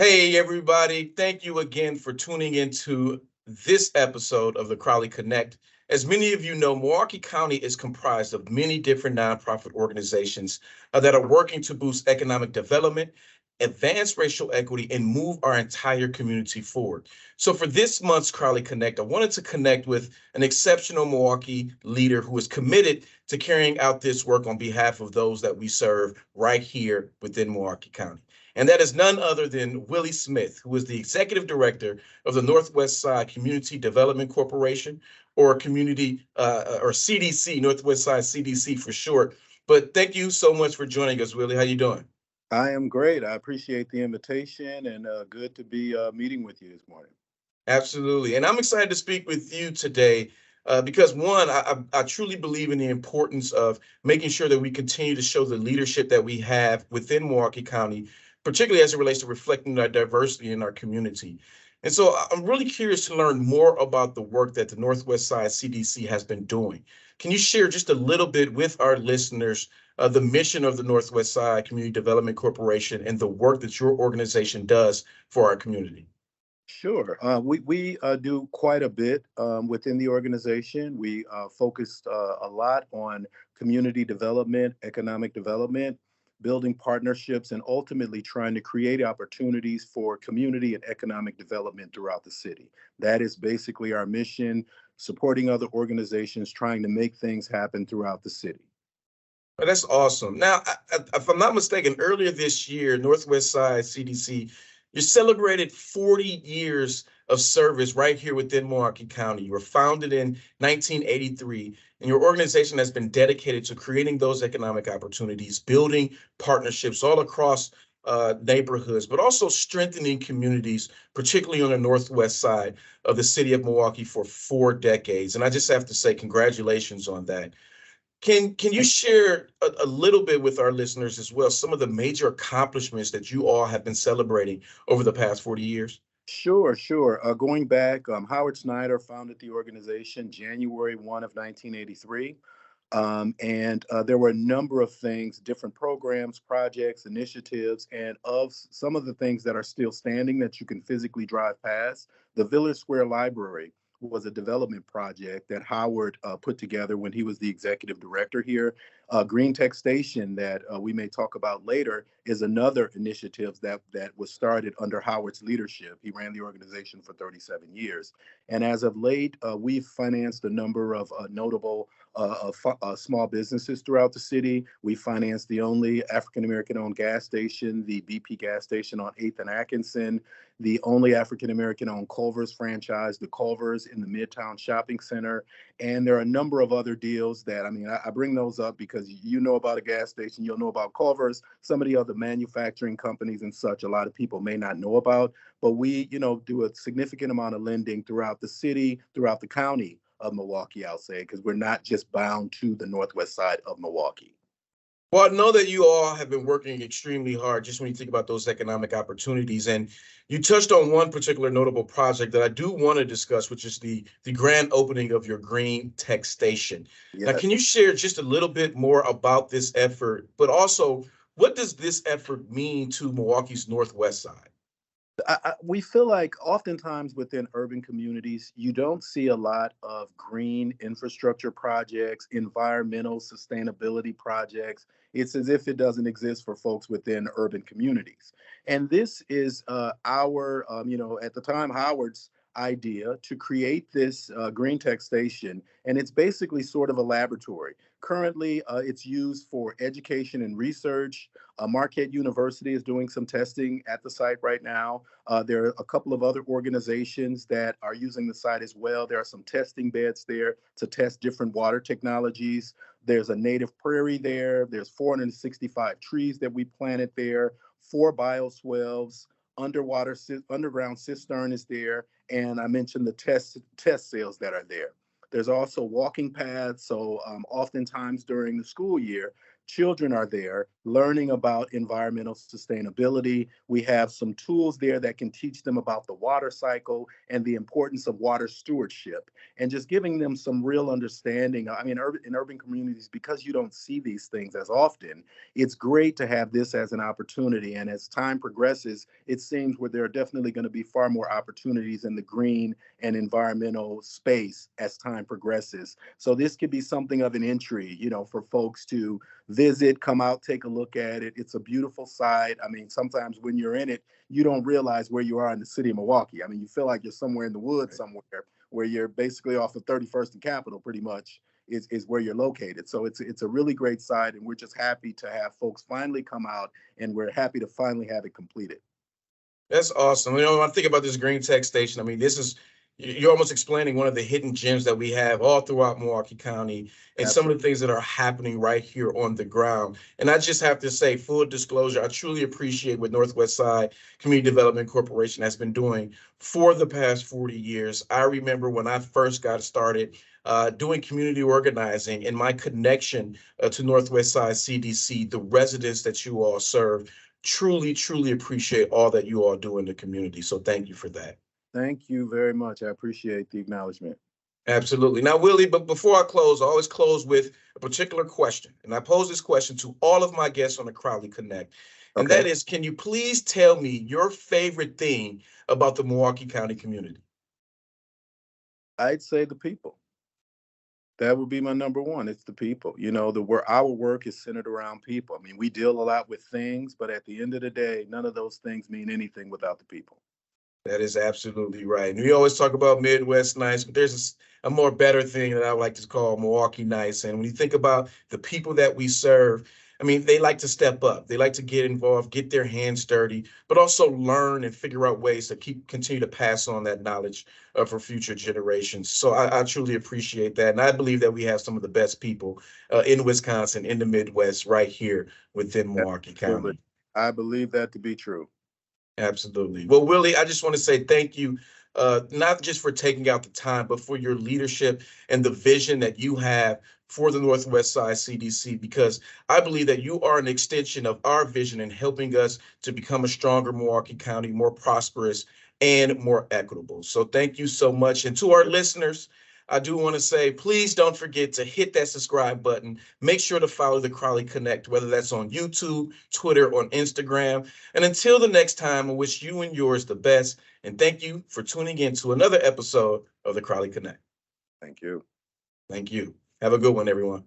Hey, everybody. Thank you again for tuning into this episode of the Crowley Connect. As many of you know, Milwaukee County is comprised of many different nonprofit organizations that are working to boost economic development, advance racial equity, and move our entire community forward. So, for this month's Crowley Connect, I wanted to connect with an exceptional Milwaukee leader who is committed to carrying out this work on behalf of those that we serve right here within Milwaukee County. And that is none other than Willie Smith, who is the executive director of the Northwest Side Community Development Corporation, or or CDC, Northwest Side CDC for short. But thank you so much for joining us, Willie. How you doing? I am great. I appreciate the invitation and good to be meeting with you this morning. Absolutely. And I'm excited to speak with you today because, one, I truly believe in the importance of making sure that we continue to show the leadership that we have within Milwaukee County, particularly as it relates to reflecting our diversity in our community. And so I'm really curious to learn more about the work that the Northwest Side CDC has been doing. Can you share just a little bit with our listeners the mission of the Northwest Side Community Development Corporation and the work that your organization does for our community? Sure. We do quite a bit within the organization. We focused a lot on community development, economic development, building partnerships, and ultimately trying to create opportunities for community and economic development throughout the city. That is basically our mission, supporting other organizations, trying to make things happen throughout the city. Oh, that's awesome. Now, if I'm not mistaken, earlier this year, Northwest Side CDC, you celebrated 40 years of service right here within Milwaukee County. You were founded in 1983, and your organization has been dedicated to creating those economic opportunities, building partnerships all across neighborhoods, but also strengthening communities, particularly on the Northwest side of the city of Milwaukee for 4 decades. And I just have to say, congratulations on that. Can you share a little bit with our listeners as well, some of the major accomplishments that you all have been celebrating over the past 40 years? Sure, sure. Going back, Howard Snyder founded the organization January 1 of 1983. And there were a number of things, different programs, projects, initiatives, and some of the things that are still standing that you can physically drive past. The Village Square Library was a development project that Howard put together when he was the executive director here. Green Tech Station, that we may talk about later, is another initiative that was started under Howard's leadership. He ran the organization for 37 years. And as of late, we've financed a number of notable small businesses throughout the city. We financed the only African American owned gas station, the BP gas station on 8th and Atkinson, the only African American owned Culver's franchise, the Culver's in the Midtown Shopping Center. And there are a number of other deals that, I bring those up because you know about a gas station, you'll know about Culver's, some of the other manufacturing companies and such, a lot of people may not know about. But we, do a significant amount of lending throughout the city, throughout the county of Milwaukee, I'll say, because we're not just bound to the Northwest Side of Milwaukee. Well, I know that you all have been working extremely hard just when you think about those economic opportunities. And you touched on one particular notable project that I do want to discuss, which is the grand opening of your Green Tech Station. Now, Yes. can you share just a little bit more about this effort, but also what does this effort mean to Milwaukee's Northwest Side? We feel like oftentimes within urban communities, you don't see a lot of green infrastructure projects, environmental sustainability projects. It's as if it doesn't exist for folks within urban communities. And this is at the time, Howard's idea to create this green tech station. And it's basically sort of a laboratory. Currently, it's used for education and research. Marquette University is doing some testing at the site right now. There are a couple of other organizations that are using the site as well. There are some testing beds there to test different water technologies. There's a native prairie there. There's 465 trees that we planted there, 4 bioswales, underground cistern is there, and I mentioned the test cells that are there. There's also walking paths. So oftentimes during the school year, children are there learning about environmental sustainability. We have some tools there that can teach them about the water cycle and the importance of water stewardship, and just giving them some real understanding. I mean, in urban communities, because you don't see these things as often, it's great to have this as an opportunity. And as time progresses, it seems where there are definitely going to be far more opportunities in the green and environmental space as time progresses. So this could be something of an entry, for folks to visit, come out, take a look at it. It's a beautiful site. I mean, sometimes when you're in it, you don't realize where you are in the city of Milwaukee. I mean, you feel like you're somewhere in the woods somewhere, where you're basically off of 31st and Capitol, pretty much is where you're located. So it's a really great site, and we're just happy to have folks finally come out, and we're happy to finally have it completed. That's awesome. When I think about this green tech station, I mean, you're almost explaining one of the hidden gems that we have all throughout Milwaukee County, and some of the things that are happening right here on the ground. And I just have to say, full disclosure, I truly appreciate what Northwest Side Community Development Corporation has been doing for the past 40 years. I remember when I first got started doing community organizing, and my connection to Northwest Side CDC, the residents that you all serve. Truly, truly appreciate all that you all do in the community. So thank you for that. Thank you very much. I appreciate the acknowledgement. Absolutely. Now, Willie, but before I close, I always close with a particular question. And I pose this question to all of my guests on the Crowley Connect. And that is, can you please tell me your favorite thing about the Milwaukee County community? I'd say the people. That would be my number one. It's the people. Our work is centered around people. I mean, we deal a lot with things, but at the end of the day, none of those things mean anything without the people. That is absolutely right. And we always talk about Midwest nice, but there's a more better thing that I like to call Milwaukee nice. And when you think about the people that we serve, I mean, they like to step up. They like to get involved, get their hands dirty, but also learn and figure out ways to continue to pass on that knowledge for future generations. So I truly appreciate that. And I believe that we have some of the best people in Wisconsin, in the Midwest, right here within Milwaukee County. I believe that to be true. Absolutely. Well, Willie, I just want to say thank you, not just for taking out the time, but for your leadership and the vision that you have for the Northwest Side CDC, because I believe that you are an extension of our vision in helping us to become a stronger Milwaukee County, more prosperous and more equitable. So thank you so much. And to our listeners, I do want to say, please don't forget to hit that subscribe button. Make sure to follow the Crowley Connect, whether that's on YouTube, Twitter, or Instagram. And until the next time, I wish you and yours the best. And thank you for tuning in to another episode of the Crowley Connect. Thank you. Thank you. Have a good one, everyone.